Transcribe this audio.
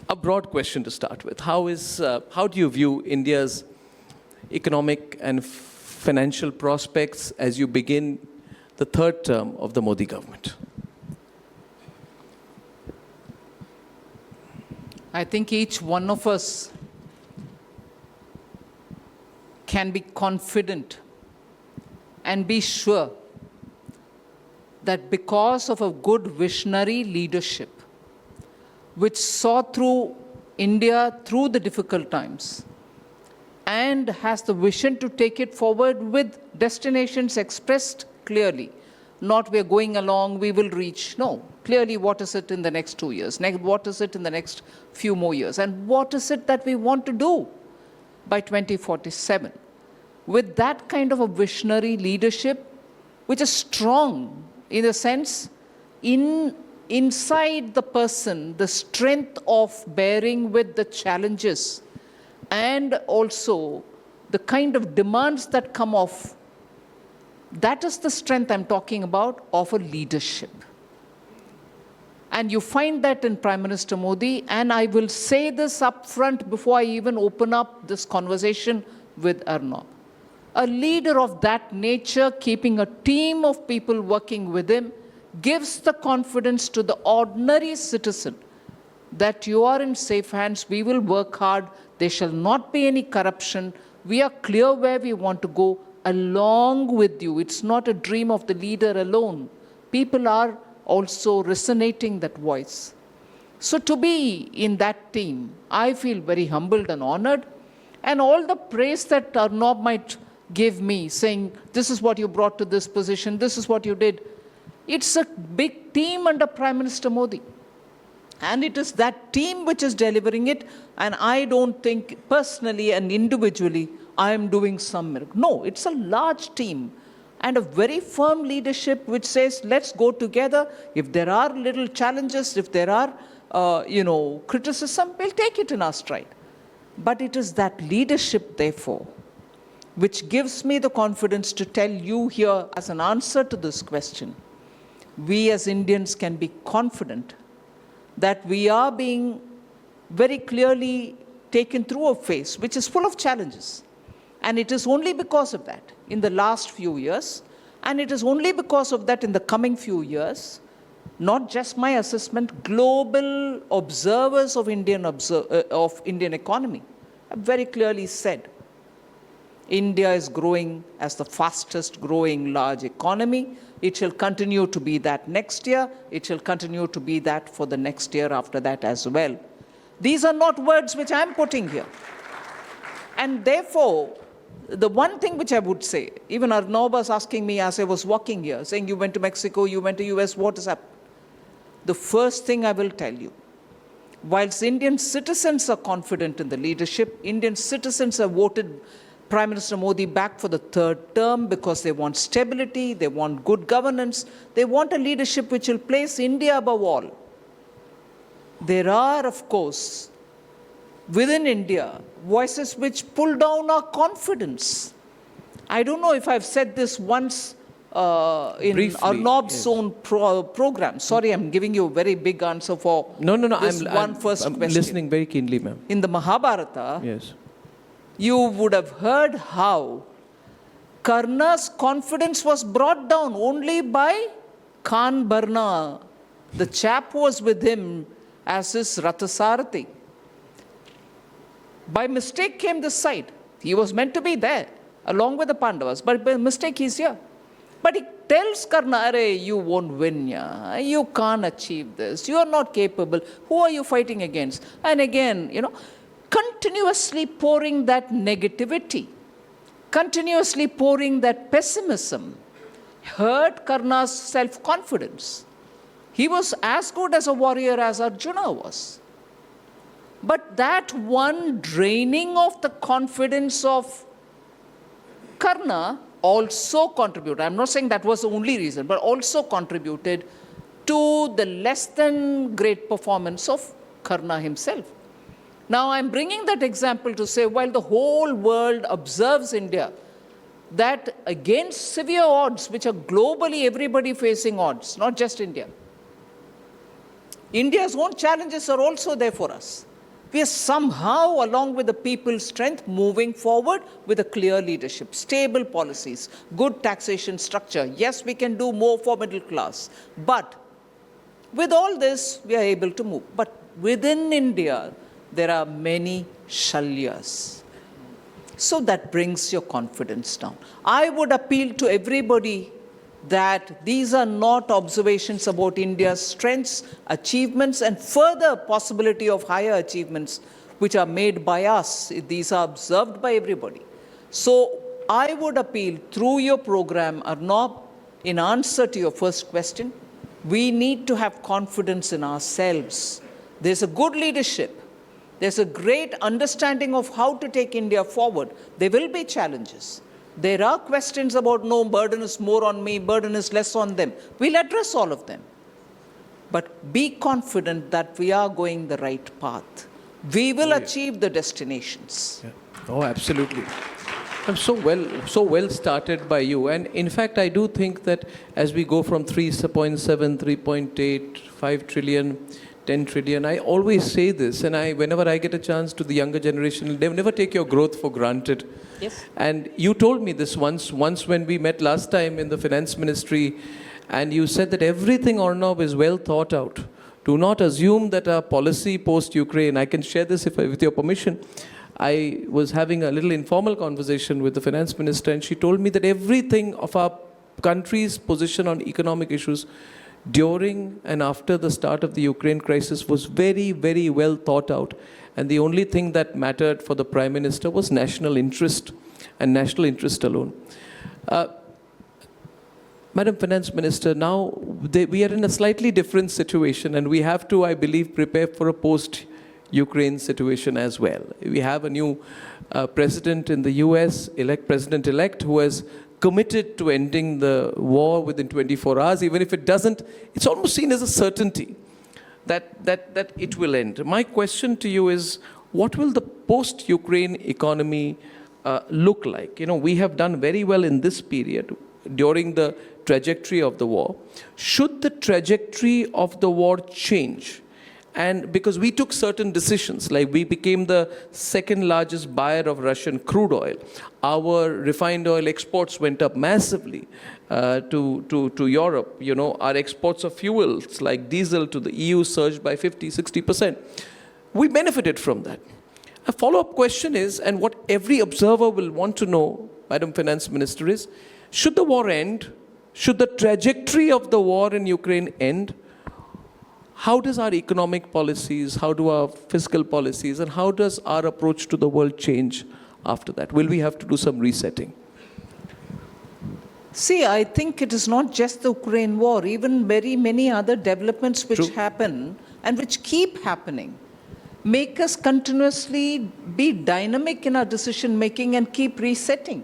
A broad question to start with. How do you view India's economic and financial prospects as you begin the third term of the Modi government? I think each one of us can be confident and be sure that because of a good visionary leadership, which saw through India through the difficult times and has the vision to take it forward with destinations expressed clearly. Not we're going along, we will reach. No, clearly what is it in the next 2 years? What is it in the next few more years? And what is it that we want to do by 2047? With that kind of a visionary leadership, which is strong in a sense, inside the person, the strength of bearing with the challenges and also the kind of demands that come off, that is the strength I'm talking about of a leadership. And you find that in Prime Minister Modi, and I will say this up front before I even open up this conversation with Arnab. A leader of that nature, keeping a team of people working with him, gives the confidence to the ordinary citizen that you are in safe hands, we will work hard, there shall not be any corruption, we are clear where we want to go along with you. It's not a dream of the leader alone. People are also resonating that voice. So to be in that team, I feel very humbled and honored. And all the praise that Arnab might give me, saying, this is what you brought to this position, this is what you did. It's a big team under Prime Minister Modi. And it is that team which is delivering it. And I don't think personally and individually I am doing some miracle. No, it's a large team and a very firm leadership which says, let's go together. If there are little challenges, if there are, criticism, we'll take it in our stride. But it is that leadership, therefore, which gives me the confidence to tell you here as an answer to this question. We as Indians can be confident that we are being very clearly taken through a phase which is full of challenges. And it is only because of that in the last few years, and it is only because of that in the coming few years, not just my assessment, global observers of Indian economy have very clearly said, India is growing as the fastest growing large economy. It shall continue to be that next year. It shall continue to be that for the next year after that as well. These are not words which I'm putting here. And therefore, the one thing which I would say, even Arnab was asking me as I was walking here, saying you went to Mexico, you went to US, what is up? The first thing I will tell you, whilst Indian citizens are confident in the leadership, Indian citizens have voted Prime Minister Modi back for the third term because they want stability, they want good governance, they want a leadership which will place India above all. There are, of course, within India, voices which pull down our confidence. I don't know if I've said this once in briefly, Arnab's own program. Sorry, I'm giving you a very big answer for this I'm question. Listening very keenly, ma'am. In the Mahabharata, Yes. You would have heard how Karna's confidence was brought down only by Khan Barna, the chap who was with him as his Rathasarathi. By mistake came this side. He was meant to be there along with the Pandavas, but by mistake he's here. But he tells Karna, Arey, you won't win, yeah. You can't achieve this. You are not capable. Who are you fighting against? And again, continuously pouring that negativity, continuously pouring that pessimism, hurt Karna's self-confidence. He was as good as a warrior as Arjuna was. But that one draining of the confidence of Karna also contributed. I'm not saying that was the only reason, but also contributed to the less than great performance of Karna himself. Now, I'm bringing that example to say, while the whole world observes India, that against severe odds, which are globally everybody facing odds, not just India, India's own challenges are also there for us. We are somehow, along with the people's strength, moving forward with a clear leadership, stable policies, good taxation structure. Yes, we can do more for middle class. But with all this, we are able to move. But within India, there are many shalyas. So that brings your confidence down. I would appeal to everybody that these are not observations about India's strengths, achievements, and further possibility of higher achievements which are made by us. These are observed by everybody. So I would appeal through your program, Arnab, in answer to your first question, we need to have confidence in ourselves. There's a good leadership. There's a great understanding of how to take India forward. There will be challenges. There are questions about, no, burden is more on me, burden is less on them. We'll address all of them. But be confident that we are going the right path. We will achieve the destinations. Yeah. Oh, absolutely. I'm so well started by you. And in fact, I do think that as we go from 3.7, 3.8, 5 trillion, 10 trillion, I always say this, and whenever I get a chance to the younger generation, they never take your growth for granted. Yes. And you told me this once when we met last time in the finance ministry, and you said that everything, Arnab, is well thought out. Do not assume that our policy post-Ukraine, I can share this with your permission. I was having a little informal conversation with the finance minister, and she told me that everything of our country's position on economic issues during and after the start of the Ukraine crisis was very, very well thought out. And the only thing that mattered for the Prime Minister was national interest, and national interest alone. Madam Finance Minister, now we are in a slightly different situation, and we have to, I believe, prepare for a post-Ukraine situation as well. We have a new president in the US, president-elect, who has committed to ending the war within 24 hours. Even if it doesn't, it's almost seen as a certainty that it will end. My question to you is, what will the post-Ukraine economy look like? You know, we have done very well in this period during the trajectory of the war. Should the trajectory of the war change? And because we took certain decisions, like we became the second largest buyer of Russian crude oil. Our refined oil exports went up massively to Europe. You know, our exports of fuels like diesel to the EU surged by 50-60%. We benefited from that. A follow-up question is, and what every observer will want to know, Madam Finance Minister, is, should the war end? Should the trajectory of the war in Ukraine end? How does our economic policies, how do our fiscal policies, and how does our approach to the world change after that? Will we have to do some resetting? See, I think it is not just the Ukraine war, even very many other developments which happen and which keep happening make us continuously be dynamic in our decision making and keep resetting.